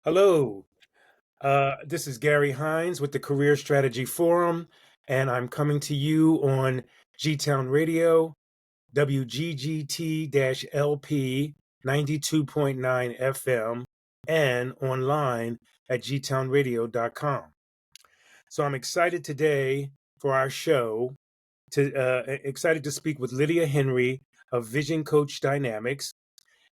Hello, this is Gary Hines with the Career Strategy Forum, and I'm coming to you on G-Town Radio, WGGT-LP 92.9 FM, and online at gtownradio.com. So I'm excited today for our show, excited to speak with Lydia Henry of Vision Coach Dynamics.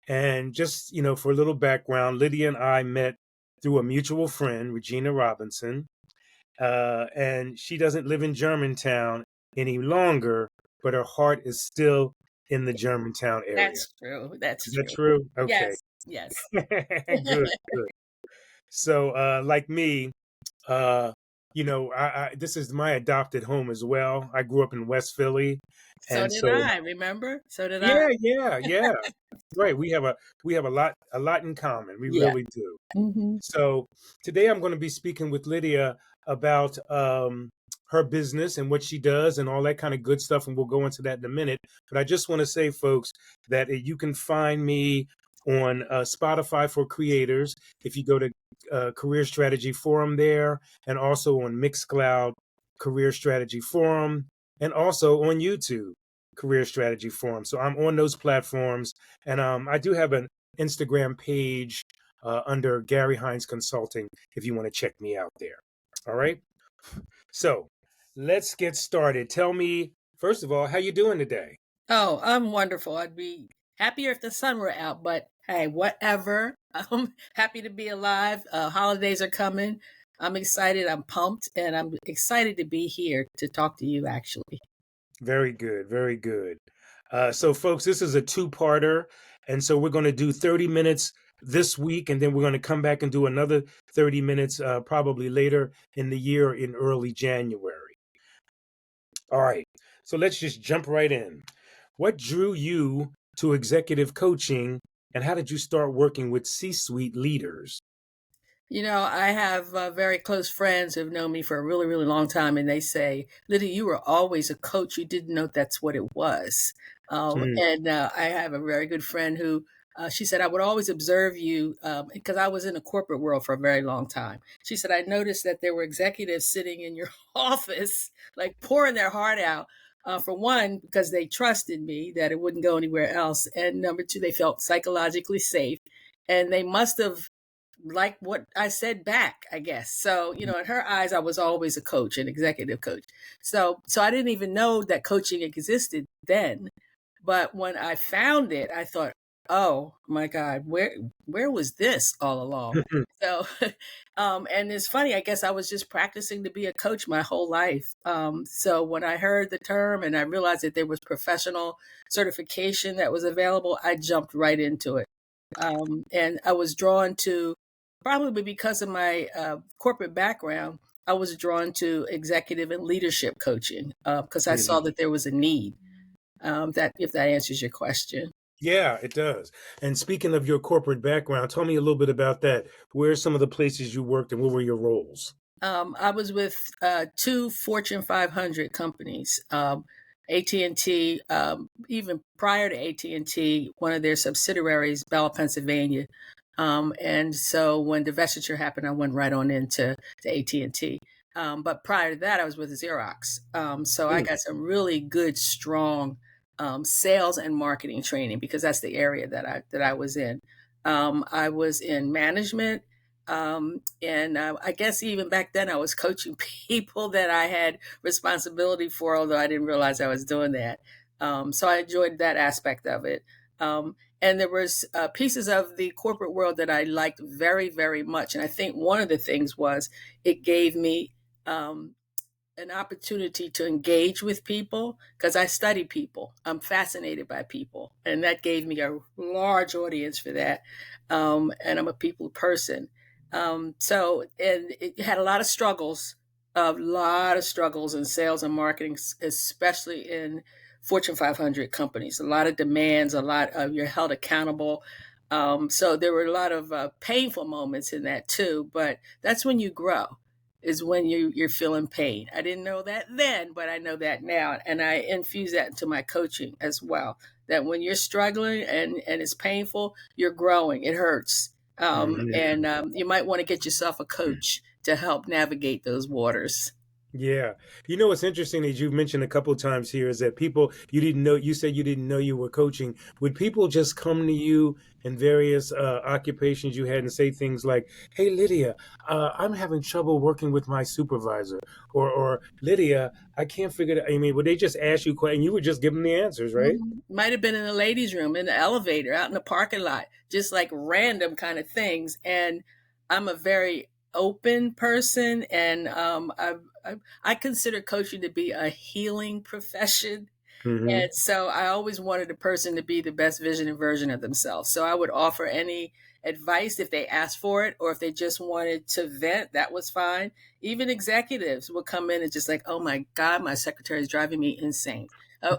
And just, for a little background, Lydia and I met through a mutual friend, Regina Robinson. And she doesn't live in Germantown any longer, but her heart is still in the Germantown area. That's true. That's Is that true. true? Okay. Yes, yes. Good, good. So, like me, uh, this is my adopted home as well. I grew up in West Philly. So And did so, I, remember? So did I. yeah. Right. We have a lot in common. We Yeah. really do. hmm So today I'm going to be speaking with Lydia about her business and what she does and all that kind of good stuff, and we'll go into that in a minute. But I just want to say, folks, that you can find me on Spotify for Creators if you go to Career Strategy Forum there, and also on Mixcloud Career Strategy Forum, and also on YouTube Career Strategy Forum. So I'm on those platforms, and I do have an Instagram page under Gary Hines Consulting if you want to check me out there. All right. So let's get started. Tell me, first of all, how you doing today? Oh, I'm wonderful. I'd be happier if the sun were out, but hey, whatever. I'm happy to be alive. Holidays are coming. I'm excited. I'm pumped, and I'm excited to be here to talk to you, actually. Very good. Very good. So, folks, this is a two-parter. And so we're going to do 30 minutes this week, and then we're going to come back and do another 30 minutes probably later in the year in early January. All right. So let's just jump right in. What drew you to executive coaching, and how did you start working with C-suite leaders? I have very close friends who've known me for a really, really long time, and they say, Lydia, you were always a coach. You didn't know that's what it was. Mm, And I have a very good friend who she said, I would always observe you because I was in the corporate world for a very long time. She said, I noticed that there were executives sitting in your office, like pouring their heart out. For one, because they trusted me that it wouldn't go anywhere else. And number two, they felt psychologically safe. And they must have like what I said back, I guess. So, in her eyes, I was always a coach, an executive coach. So I didn't even know that coaching existed then. But when I found it, I thought, oh my God, where was this all along? So, and it's funny, I guess I was just practicing to be a coach my whole life. So when I heard the term and I realized that there was professional certification that was available, I jumped right into it. And I was drawn to, probably because of my corporate background, I was drawn to executive and leadership coaching because I saw mhm. that there was a need. That if that answers your question. Yeah, it does. And speaking of your corporate background, tell me a little bit about that. Where are some of the places you worked and what were your roles? I was with two Fortune 500 companies, AT&T. Even prior to AT&T, one of their subsidiaries, Bell, Pennsylvania. And so when divestiture happened, I went right on into to AT&T. But prior to that, I was with Xerox. So I Mm, got some really good, strong sales and marketing training because that's the area that I was in. I was in management. And I guess even back then I was coaching people that I had responsibility for, although I didn't realize I was doing that. So I enjoyed that aspect of it. And there was pieces of the corporate world that I liked very, very much. And I think one of the things was it gave me um, an opportunity to engage with people because I study people. I'm fascinated by people, and that gave me a large audience for that. And I'm a people person. So, and it had a lot of struggles in sales and marketing, especially in Fortune 500 companies. A lot of demands, a lot of you're held accountable. So there were a lot of painful moments in that too, but that's when you grow is when you're feeling pain. I didn't know that then, but I know that now, and I infuse that into my coaching as well. That when you're struggling and it's painful, you're growing. It hurts, And Mhm. you might want to get yourself a coach to help navigate those waters. Yeah. You know what's interesting that you've mentioned a couple times here is that people you didn't know you said you didn't know you were coaching. Would people just come to you in various occupations you had and say things like, "Hey Lydia, I'm having trouble working with my supervisor," or "Lydia, I can't figure it." I mean, would they just ask you questions and you would just give them the answers, right? Might have been in the ladies' room, in the elevator, out in the parking lot, just like random kind of things. And I'm a very open person, and I consider coaching to be a healing profession. Mm-hmm. And so I always wanted the person to be the best vision and version of themselves. So I would offer any advice if they asked for it, or if they just wanted to vent, that was fine. Even executives would come in and just like, oh my God, my secretary is driving me insane. Uh,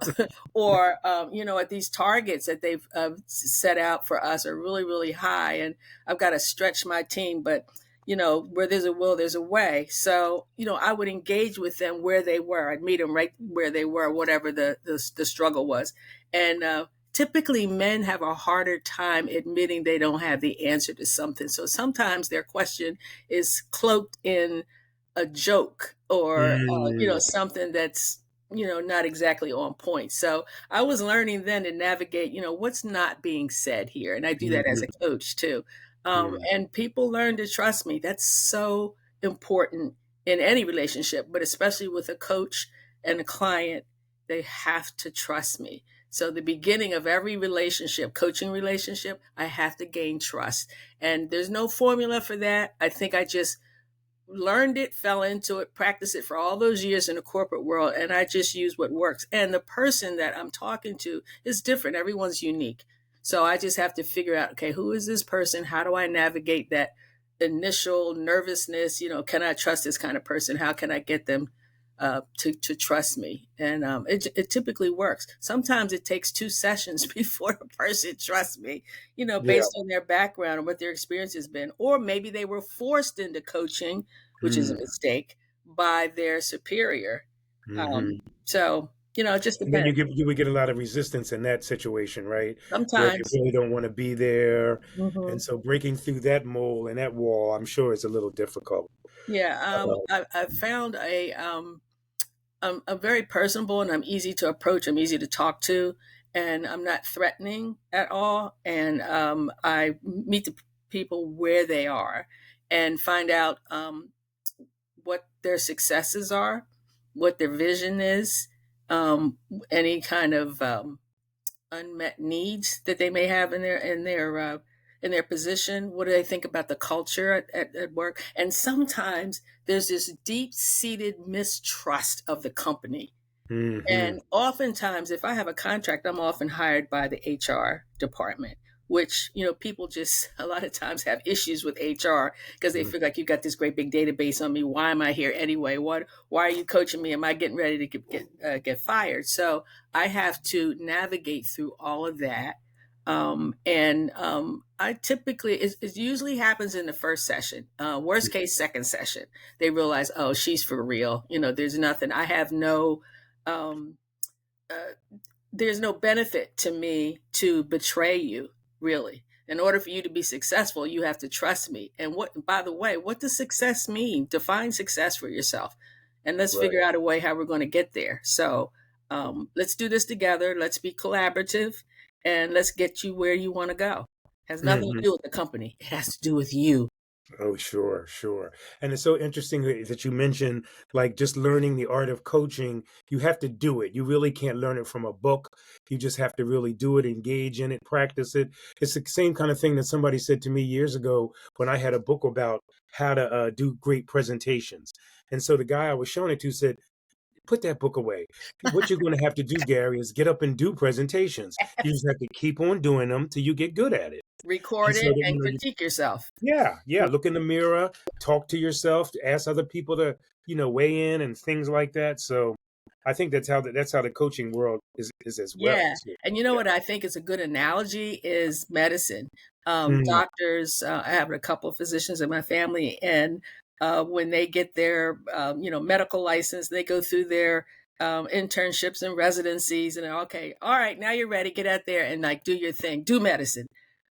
or, at these targets that they've set out for us are really, really high. And I've got to stretch my team, but where there's a will, there's a way. So, I would engage with them where they were. I'd meet them right where they were, whatever the struggle was. And typically, men have a harder time admitting they don't have the answer to something. So sometimes their question is cloaked in a joke, or, Mm, something that's, not exactly on point. So I was learning then to navigate, what's not being said here. And I do that as a mhm, coach too. yeah. And people learn to trust me. That's so important in any relationship, but especially with a coach and a client, they have to trust me. So the beginning of every relationship, coaching relationship, I have to gain trust. And there's no formula for that. I think I just learned it, fell into it, practiced it for all those years in the corporate world, and I just use what works. And the person that I'm talking to is different. Everyone's unique. So I just have to figure out, okay, who is this person? How do I navigate that initial nervousness? Can I trust this kind of person? How can I get them to trust me? And it typically works. Sometimes it takes 2 sessions before a person trusts me, Yeah. based on their background and what their experience has been. Or maybe they were forced into coaching, which is a Mm, mistake, by their superior. hmm. So, it just And then depends. you would get a lot of resistance in that situation, right? Where they Sometimes. really don't want to be there. And Mhm. so breaking through that mold and that wall, I'm sure is a little difficult. Yeah, Uh, I found I'm very personable, and I'm easy to approach. I'm easy to talk to, and I'm not threatening at all. And I meet the people where they are and find out what their successes are, what their vision is, um, any kind of unmet needs that they may have in their position. What do they think about the culture at work? And sometimes there's this deep seated mistrust of the company. hmm. And oftentimes, if I have a contract, I'm often hired by the HR department, which, people just a lot of times have issues with HR because they feel like you've got this great big database on me. Why am I here anyway? Why are you coaching me? Am I getting ready to get fired? So I have to navigate through all of that. And I typically, it usually happens in the first session. Worst case, second session, they realize, oh, she's for real. There's nothing. I have no um, uh, there's no benefit to me to betray you, really. In order for you to be successful, you have to trust me. And by the way, what does success mean? Define success for yourself. And let's Right. figure out a way how we're going to get there. So let's do this together. Let's be collaborative, and let's get you where you want to go. It has nothing to Hmm. do with the company, it has to do with you. Oh, sure, sure. And it's so interesting that you mentioned like just learning the art of coaching. You have to do it. You really can't learn it from a book. You just have to really do it, engage in it, practice it. It's the same kind of thing that somebody said to me years ago when I had a book about how to do great presentations. And so the guy I was showing it to said, put that book away. What you're going to have to do, Gary, is get up and do presentations. You just have to keep on doing them till you get good at it. And Record so it that, and critique yourself. yeah, yeah. Look in the mirror, talk to yourself, ask other people to, weigh in and things like that. So I think that's how the coaching world is as well. Yeah, So, and you know yeah. what I think is a good analogy is medicine. Mm, Doctors, I have a couple of physicians in my family, and when they get their medical license, they go through their internships and residencies, and okay, all right, now you're ready, get out there and like do your thing, do medicine.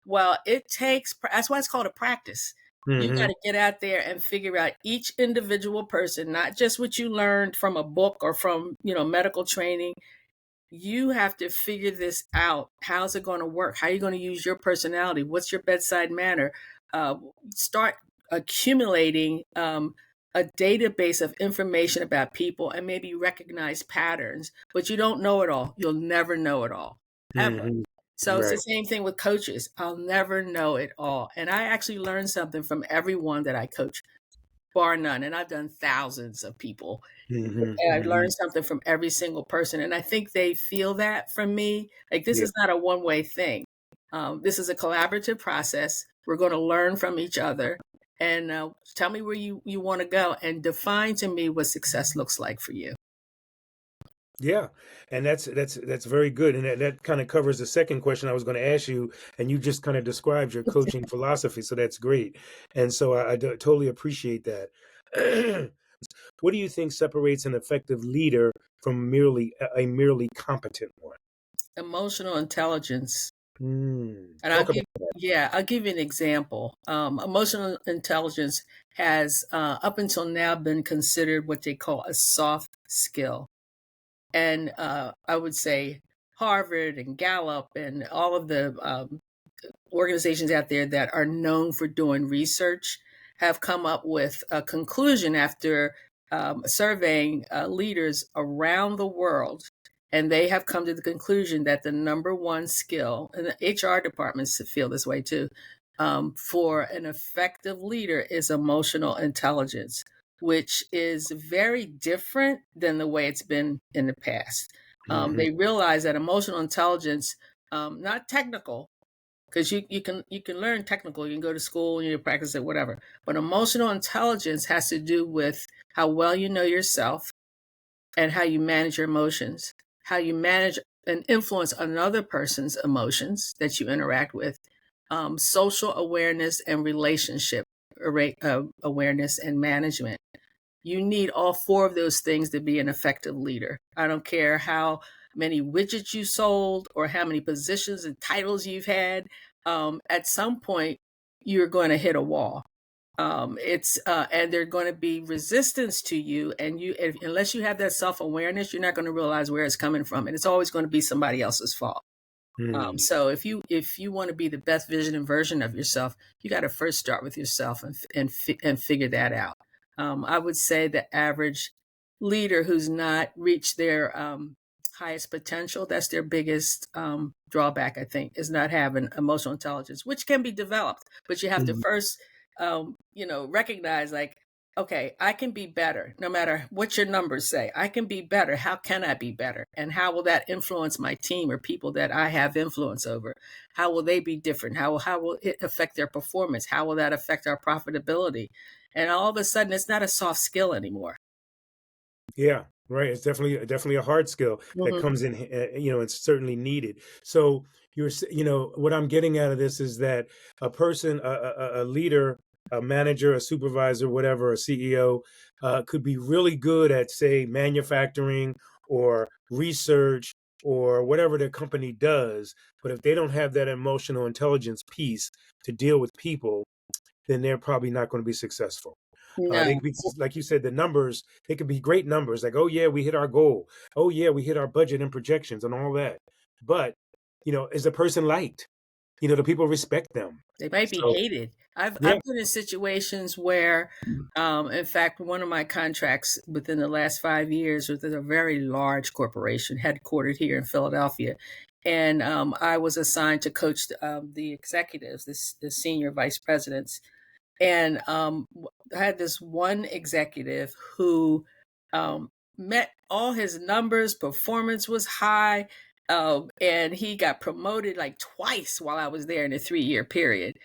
Well, it takes, that's why it's called a practice. You got Mm-hmm. to get out there and figure out each individual person, not just what you learned from a book or from, medical training. You have to figure this out. How's it going to work? How are you going to use your personality? What's your bedside manner? Start accumulating a database of information about people and maybe recognize patterns, but you don't know it all. You'll never know it all, ever. Mm-hmm. So it's the Right. same thing with coaches. I'll never know it all. And I actually learn something from everyone that I coach, bar none. And I've done thousands of people, Mm-hmm. and I've Mm-hmm. learned something from every single person. And I think they feel that from me. Like, this Yeah. is not a one-way thing. This is a collaborative process. We're going to learn from each other. And tell me where you want to go and define to me what success looks like for you. Yeah, and that's very good, and that kind of covers the second question I was going to ask you, and you just kind of described your coaching philosophy, so that's great, and so totally appreciate that. What do you think separates an effective leader from a merely competent one? Emotional intelligence. And Talk about that. I'll give you an example. Emotional intelligence has, up until now, been considered what they call a soft skill. And I would say Harvard and Gallup and all of the organizations out there that are known for doing research have come up with a conclusion after surveying leaders around the world. And they have come to the conclusion that the number one skill, and the HR departments feel this way too, for an effective leader is emotional intelligence, which is very different than the way it's been in the past. Hmm. They realize that emotional intelligence, not technical, because you can learn technical, you can go to school and you practice it, whatever. But emotional intelligence has to do with how well you know yourself and how you manage your emotions, how you manage and influence another person's emotions that you interact with, social awareness and relationship awareness and management. You need all four of those things to be an effective leader. I don't care how many widgets you sold or how many positions and titles you've had. At some point, you're going to hit a wall. It's and there's going to be resistance to you, and unless you have that self awareness, you're not going to realize where it's coming from, and it's always going to be somebody else's fault. Hmm. So if you want to be the best vision and version of yourself, you got to first start with yourself and figure that out. I would say the average leader who's not reached their highest potential, that's their biggest drawback. I think is not having emotional intelligence, which can be developed, but you have to Hmm. first, recognize, like, okay, I can be better no matter what your numbers say. I can be better. How can I be better? And how will that influence my team or people that I have influence over? How will they be different? How will it affect their performance? How will that affect our profitability? And all of a sudden, it's not a soft skill anymore. Yeah, right. It's definitely a hard skill that Mhm. comes in. It's certainly needed. So what I'm getting out of this is that a person, a leader, a manager, a supervisor, whatever, a CEO, could be really good at, say, manufacturing or research or whatever their company does, but if they don't have that emotional intelligence piece to deal with people, then they're probably not going to be successful. They No. could be, like you said, the numbers, they could be great numbers, like, oh, yeah, we hit our goal. Oh, yeah, we hit our budget and projections and all that. But, is the person liked? Do people respect them? They might be So, hated. I've yeah. I've been in situations where, in fact, one of my contracts within the last 5 years was with a very large corporation headquartered here in Philadelphia, and I was assigned to coach the executives, the senior vice presidents, and I had this one executive who um, met all his numbers, performance was high, and he got promoted like twice while I was there in a 3 year period.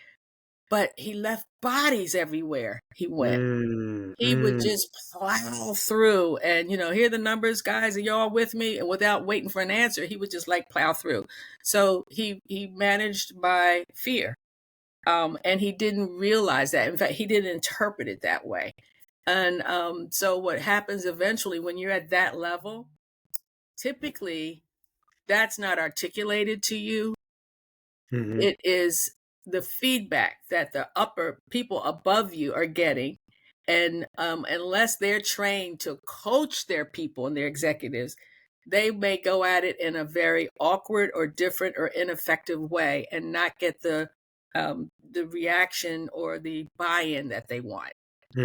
But he left bodies everywhere he went. Mm, He would mm, just plow through and, here are the numbers, guys. Are y'all with me? And without waiting for an answer, he would just like plow through. So he managed by fear. And he didn't realize that. In fact, he didn't interpret it that way. And so what happens eventually when you're at that level, typically that's not articulated to you. mhm. It is the feedback that the upper people above you are getting. And unless they're trained to coach their people and their executives, they may go at it in a very awkward or different or ineffective way and not get the reaction or the buy-in that they want.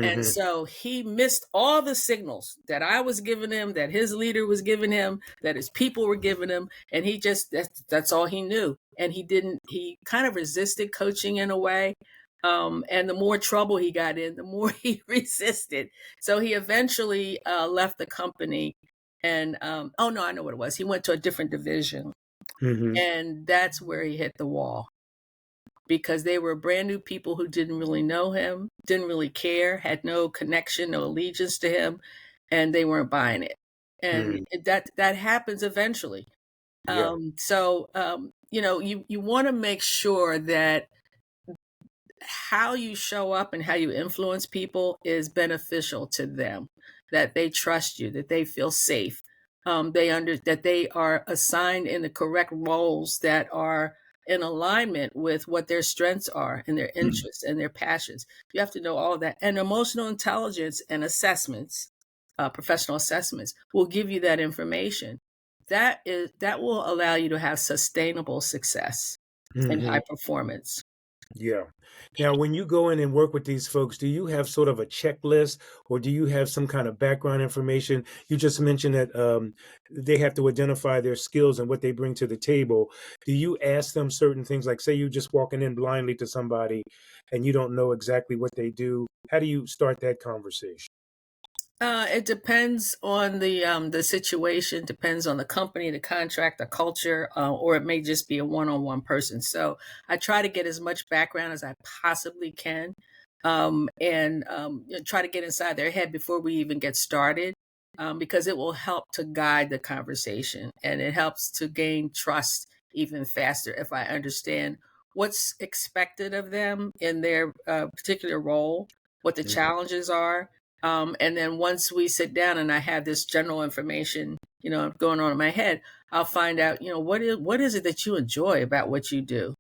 And Hmm. so he missed all the signals that I was giving him, that his leader was giving him, that his people were giving him. And he just, that's all he knew. And he kind of resisted coaching in a way. And the more trouble he got in, the more he resisted. So he eventually left the company. And oh no, I know what it was. He went to a different division. Hmm. And that's where he hit the wall, because they were brand new people who didn't really know him, didn't really care, had no connection, no allegiance to him, and they weren't buying it. And Hmm. that happens eventually. Yeah. You want to make sure that how you show up and how you influence people is beneficial to them, that they trust you, that they feel safe, that they are assigned in the correct roles that are in alignment with what their strengths are and their interests and their passions. You have to know all of that. And emotional intelligence and assessments, professional assessments, will give you that information. That will allow you to have sustainable success and Hmm. high performance. Yeah. Now, when you go in and work with these folks, do you have sort of a checklist or do you have some kind of background information? You just mentioned that they have to identify their skills and what they bring to the table. Do you ask them certain things, like say you're just walking in blindly to somebody and you don't know exactly what they do? How do you start that conversation? It depends on the situation, depends on the company, the contract, the culture, or it may just be a one-on-one person. So I try to get as much background as I possibly can, try to get inside their head before we even get started, because it will help to guide the conversation and it helps to gain trust even faster if I understand what's expected of them in their particular role, what the Mhm. challenges are, and then once we sit down and I have this general information, going on in my head, I'll find out, what is it that you enjoy about what you do?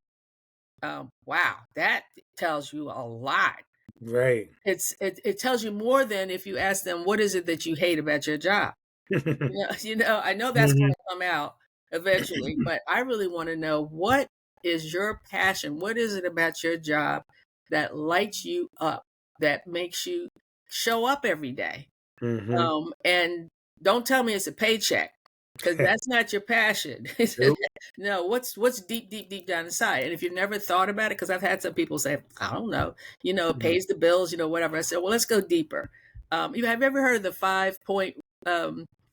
Wow, that tells you a lot. Right. It tells you more than if you ask them, what is it that you hate about your job? I know that's going Mhm. to come out eventually, but I really want to know, what is your passion? What is it about your job that lights you up, that makes you show up every day? Mhm. And don't tell me it's a paycheck, because that's not your passion. Nope. No, what's deep, deep, deep down inside? And if you've never thought about it, because I've had some people say, I don't know, it Mhm. pays the bills, whatever. I said, well, let's go deeper. Have you ever heard of the 5 point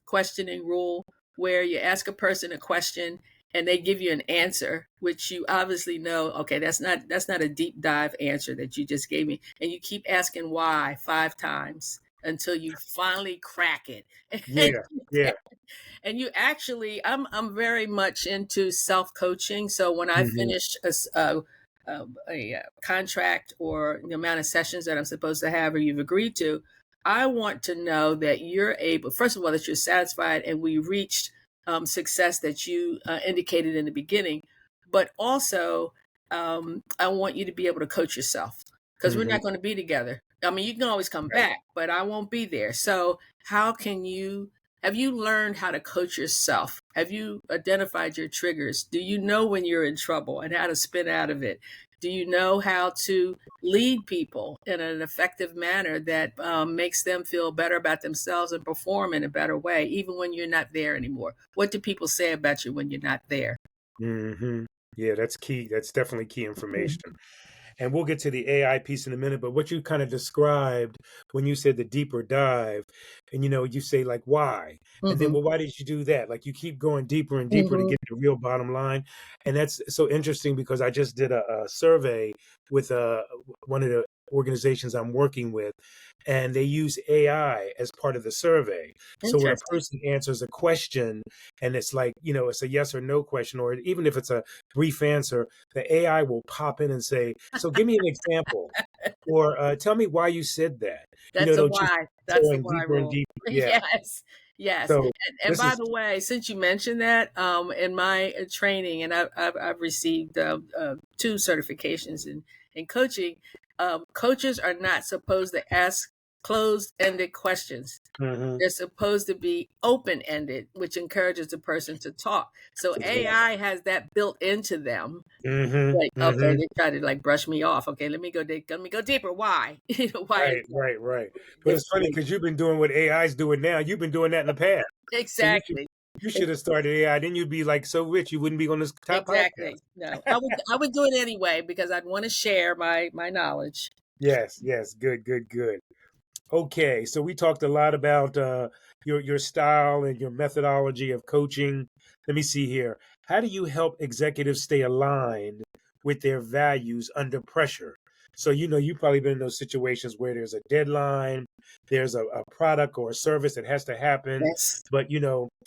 questioning rule, where you ask a person a question and they give you an answer, which you obviously know, okay, that's not a deep dive answer that you just gave me, and you keep asking why 5 times until you finally crack it. Yeah. Yeah. And you actually, I'm very much into self coaching. So when I Mhm. finish a contract or the amount of sessions that I'm supposed to have or you've agreed to, I want to know that you're able, first of all, that you're satisfied and we reached success that you indicated in the beginning, but also I want you to be able to coach yourself, because we're Mhm. not going to be together. I mean, you can always come Right. back, but I won't be there. So how can you have you learned how to coach yourself? Have you identified your triggers? Do you know when you're in trouble and how to spin out of it? Do you know how to lead people in an effective manner that makes them feel better about themselves and perform in a better way, even when you're not there anymore? What do people say about you when you're not there? Mhm. Yeah, that's key. That's definitely key information. Mhm. And we'll get to the AI piece in a minute, but what you kind of described when you said the deeper dive, and you say like why, and then Mhm. well, why did you do that? Like you keep going deeper and deeper to Mhm. get the real bottom line, and that's so interesting because I just did a survey with one of the organizations I'm working with, and they use AI as part of the survey. So when a Interesting. person answers a question, and it's like it's a yes or no question, or even if it's a brief answer, the AI will pop in and say, "So give me an example," or "Tell me why you said that." That's the It'll just why. That's the going why deeper and rule. deeper. Yeah. Yes. Yes, So and this by is. the way, since you mentioned that, in my training, and I've received 2 certifications in coaching. Coaches are not supposed to ask closed-ended questions. Hmm. They're supposed to be open-ended, which encourages the person to talk. So Exactly. AI has that built into them. Hmm. Like, okay, Hmm. they try to like brush me off. Okay, let me go deeper. Why? Why is Right, that right, right. But it's funny differently? because you've been doing what AI is doing now. You've been doing that in the past. So Exactly. you should have started AI. Then you'd be like so rich you wouldn't be on this top Exactly. No, podcast. I would do it anyway because I'd want to share my knowledge. Yes, yes, good, good, good. Okay, so we talked a lot about your style and your methodology of coaching. Let me see here. How do you help executives stay aligned with their values under pressure? So you've probably been in those situations where there's a deadline, there's a product or a service that has to happen, Yes. but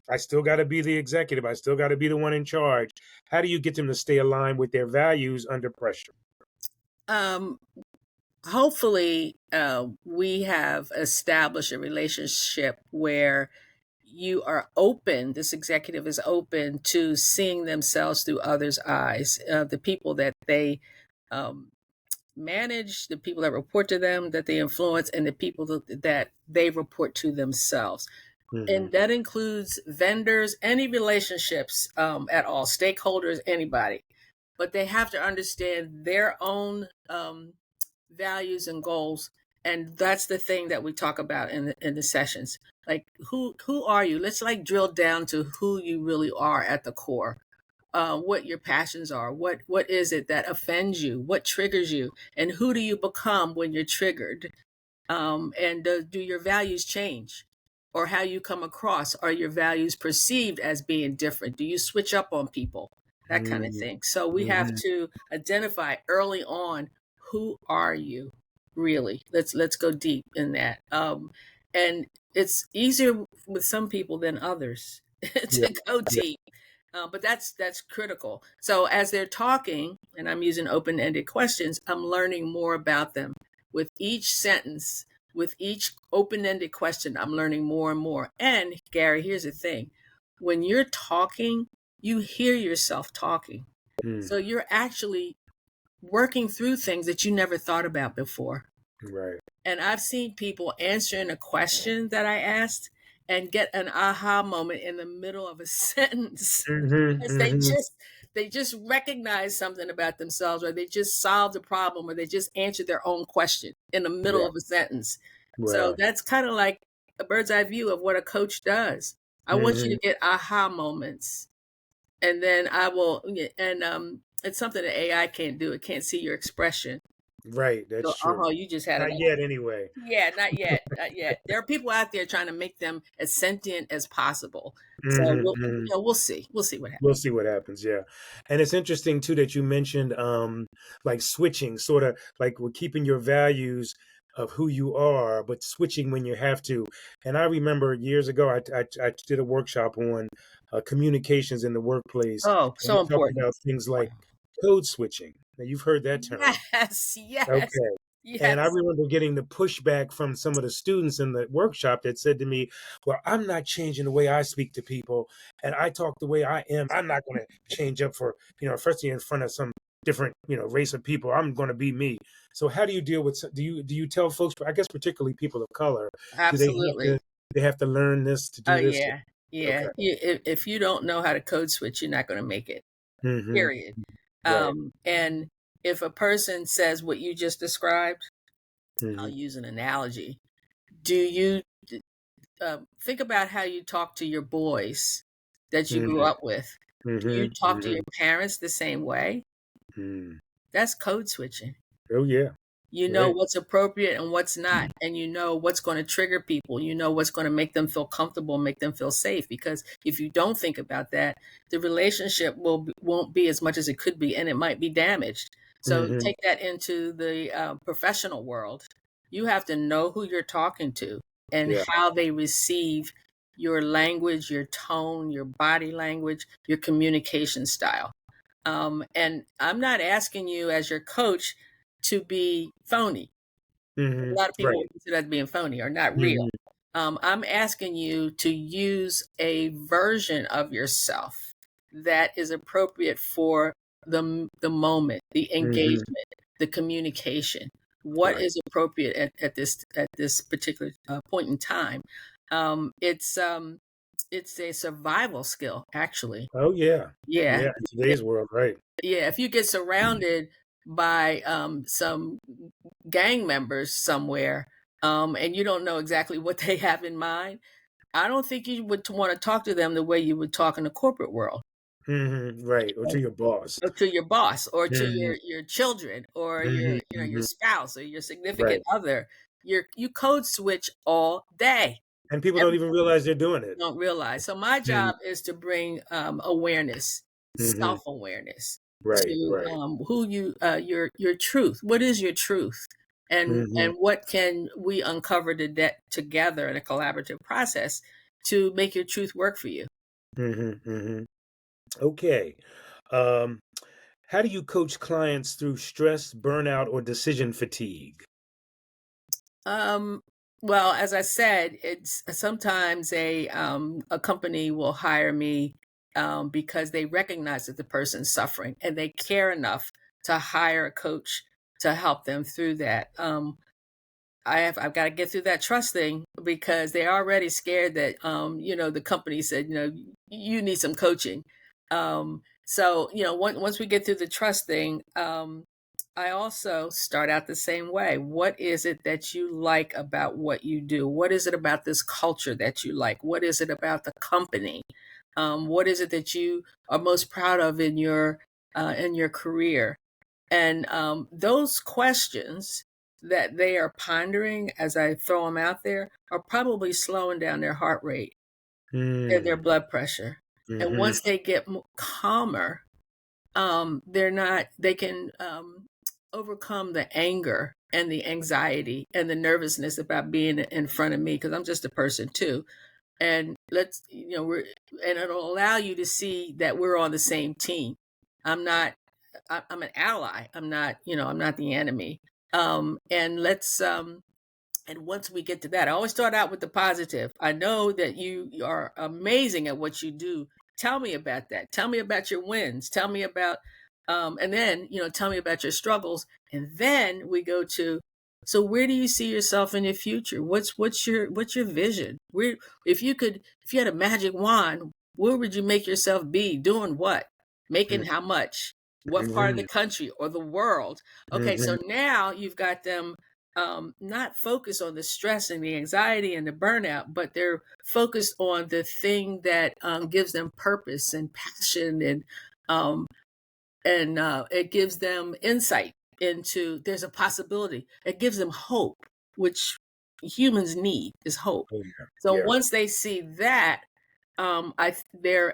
I still got to be the executive. I still got to be the one in charge. How do you get them to stay aligned with their values under pressure? Um, Hopefully, we have established a relationship where you are open, this executive is open to seeing themselves through others' eyes, the people that they um, manage, the people that report to them, that they influence, and the people that they report to themselves. Hmm. And that includes vendors, any relationships at all, stakeholders, anybody. But they have to understand their own values and goals. And that's the thing that we talk about in the sessions. Like, who are you? Let's like drill down to who you really are at the core. What your passions are. What is it that offends you? What triggers you? And who do you become when you're triggered? And do your values change? Or how you come across? Are your values perceived as being different? Do you switch up on people? That kind of Hmm. thing. So we have Hmm. to identify early on, who are you really? Let's go deep in that. And it's easier with some people than others Yeah. to go Yeah. deep. But that's critical. So as they're talking, and I'm using open-ended questions, I'm learning more about them. With each sentence, with each open-ended question, I'm learning more and more. And Gary, here's the thing. When you're talking, you hear yourself talking. Hmm. So you're actually working through things that you never thought about before. Right. And I've seen people answering a question that I asked and get an aha moment in the middle of a sentence Hmm. because Hmm. they just recognize something about themselves, or they just solved a problem, or they just answered their own question in the middle Yeah. of a sentence. So Wow. that's kind of like a bird's eye view of what a coach does. I want you Hmm. to get aha moments, and then I will, and it's something that AI can't do. It can't see your expression. Right. So, That's true. you just had an Not yet, anyway. yeah, not yet, not yet. There are people out there trying to make them as sentient as possible. So Hmm. we'll see what We'll happens. see what happens. Yeah, and it's interesting too that you mentioned like switching, sort of like we're keeping your values of who you are, but switching when you have to. And I remember years ago, I did a workshop on communications in the workplace, Oh, and we so talked important. about things Wow. like code switching. Now you've heard that term. Yes, yes, Okay. And I yes. remember getting the pushback from some of the students in the workshop that said to me, "Well, I'm not changing the way I speak to people, and I talk the way I am. I'm not going to change up for, firstly in front of some different, race of people. I'm going to be me." So how do you deal with, do you tell folks, I guess particularly people of color, do Absolutely. they have to learn this to Oh do this? yeah, yeah. Okay. If you don't know how to code switch, you're not going to make it. Hmm. Period. Right. And if a person says what you just described, I'll Hmm. use an analogy. Do you think about how you talk to your boys that you grew Hmm. up with? Do you Hmm. talk to Hmm. your parents the same way? Hmm. That's code switching. Oh yeah. You know Right. what's appropriate and what's not, and you know what's going to trigger people. You know what's going to make them feel comfortable, make them feel safe. Because if you don't think about that, the relationship won't be as much as it could be, and it might be damaged. So Hmm. take that into the professional world. You have to know who you're talking to and Yeah. how they receive your language, your tone, your body language, your communication style. And I'm not asking you as your coach to be phony. A Hmm. lot of people Right. would consider that being phony or not Hmm. real. I'm asking you to use a version of yourself that is appropriate for the moment, the Hmm. engagement, the communication. What Right. is appropriate at this particular point in time? Um, it's um, it's a survival skill, actually. Oh yeah. Yeah, Yeah. In today's world, right. yeah. If you get surrounded by some gang members somewhere, and you don't know exactly what they have in mind, I don't think you would want to talk to them the way you would talk in the corporate world, Right. Or to your boss. or to your boss, or to Hmm. your children, or Hmm. your Hmm. spouse, or your significant Right. other. You code switch all day. And people don't even realize they're doing it. Don't realize. So my job is to bring awareness, Mm-hmm. self-awareness Right. to Right. who you your truth. What is your truth? Hmm. And what can we uncover together in a collaborative process to make your truth work for you? Hmm. Hmm. Okay. Um, how do you coach clients through stress, burnout, or decision fatigue? Um, well, as I said, it's sometimes a company will hire me because they recognize that the person's suffering and they care enough to hire a coach to help them through that. I've got to get through that trust thing because they're already scared that the company said, you need some coaching. So once we get through the trust thing, I also start out the same way. What is it that you like about what you do? What is it about this culture that you like? What is it about the company? What is it that you are most proud of in your career? And those questions that they are pondering as I throw them out there are probably slowing down their heart rate and their Mm. blood pressure. And Hmm. once they get calmer, they're not, they can overcome the anger and the anxiety and the nervousness about being in front of me because I'm just a person too. And and it'll allow you to see that we're on the same team. I'm not I'm an ally. I'm not the enemy. And let's and once we get to that, I always start out with the positive. I know that you are amazing at what you do. Tell me about that. Tell me about your wins. Tell me about and then, tell me about your struggles. And then we go to, so where do you see yourself in the future? What's your vision? Where, if you had a magic wand, where would you make yourself be? Doing what? Making how much? What part of the Hmm. country or the world? Okay, so Hmm. now you've got them not focused on the stress and the anxiety and the burnout, but they're focused on the thing that gives them purpose and passion, um, and it gives them insight into there's a possibility. It gives them hope, which humans need is hope. Oh yeah. So Yeah. once they see that, their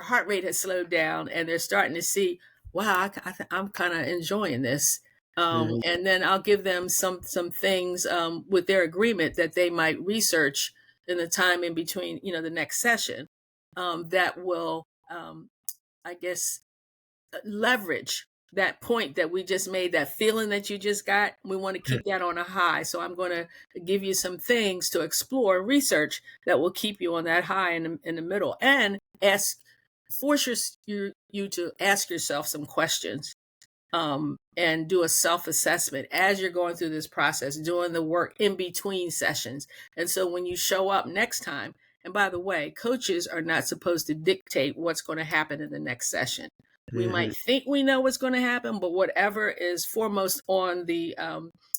heart rate has slowed down, and they're starting to see, wow, I'm kind of enjoying this. Hmm. And then I'll give them some things with their agreement that they might research in the time in between, the next session, that will, I guess, leverage that point that we just made, that feeling that you just got. We want to keep that on a high. So I'm going to give you some things to explore, research that will keep you on that high in the middle, and force you to ask yourself some questions, and do a self assessment as you're going through this process, doing the work in between sessions. And so when you show up next time, and by the way, coaches are not supposed to dictate what's going to happen in the next session. We Hmm. might think we know what's going to happen, but whatever is foremost on the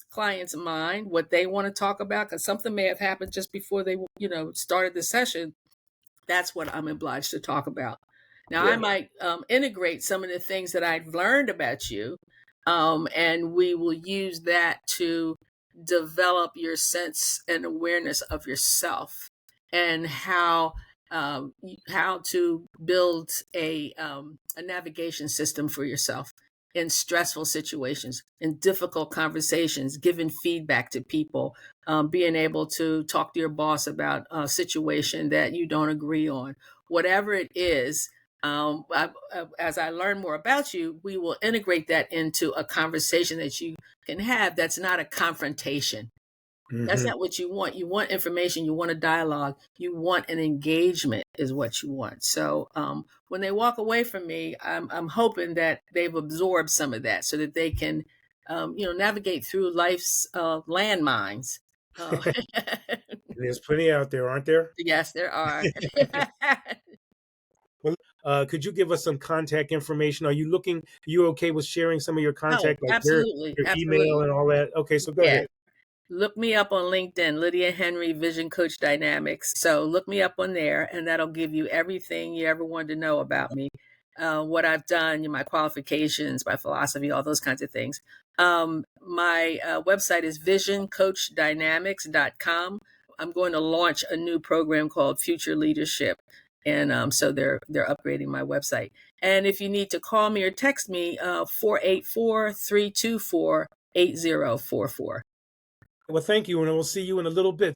client's mind, what they want to talk about, because something may have happened just before they, started the session, that's what I'm obliged to talk about. Now, I Yeah. might integrate some of the things that I've learned about you, and we will use that to develop your sense and awareness of yourself, and how to build a navigation system for yourself in stressful situations, in difficult conversations, giving feedback to people, being able to talk to your boss about a situation that you don't agree on, whatever it is. As I learn more about you, we will integrate that into a conversation that you can have that's not a confrontation. That's Hmm. not what you want. You want information, you want a dialogue, you want an engagement is what you want. So when they walk away from me, I'm hoping that they've absorbed some of that so that they can, navigate through life's landmines. Uh, There's plenty out there, aren't there? yes, there are. Well, could you give us some contact information? Are you looking? You okay with sharing some of your Oh, contact, like absolutely, your email absolutely. and all that? Okay, so go Yeah. ahead. Look me up on LinkedIn, Lydia Henry, Vision Coach Dynamics. So look me up on there, and that'll give you everything you ever wanted to know about me, what I've done, my qualifications, my philosophy, all those kinds of things. My website is visioncoachdynamics.com. I'm going to launch a new program called Future Leadership. And so they're upgrading my website. And if you need to call me or text me, 484-324-8044. Well, thank you, and we'll see you in a little bit.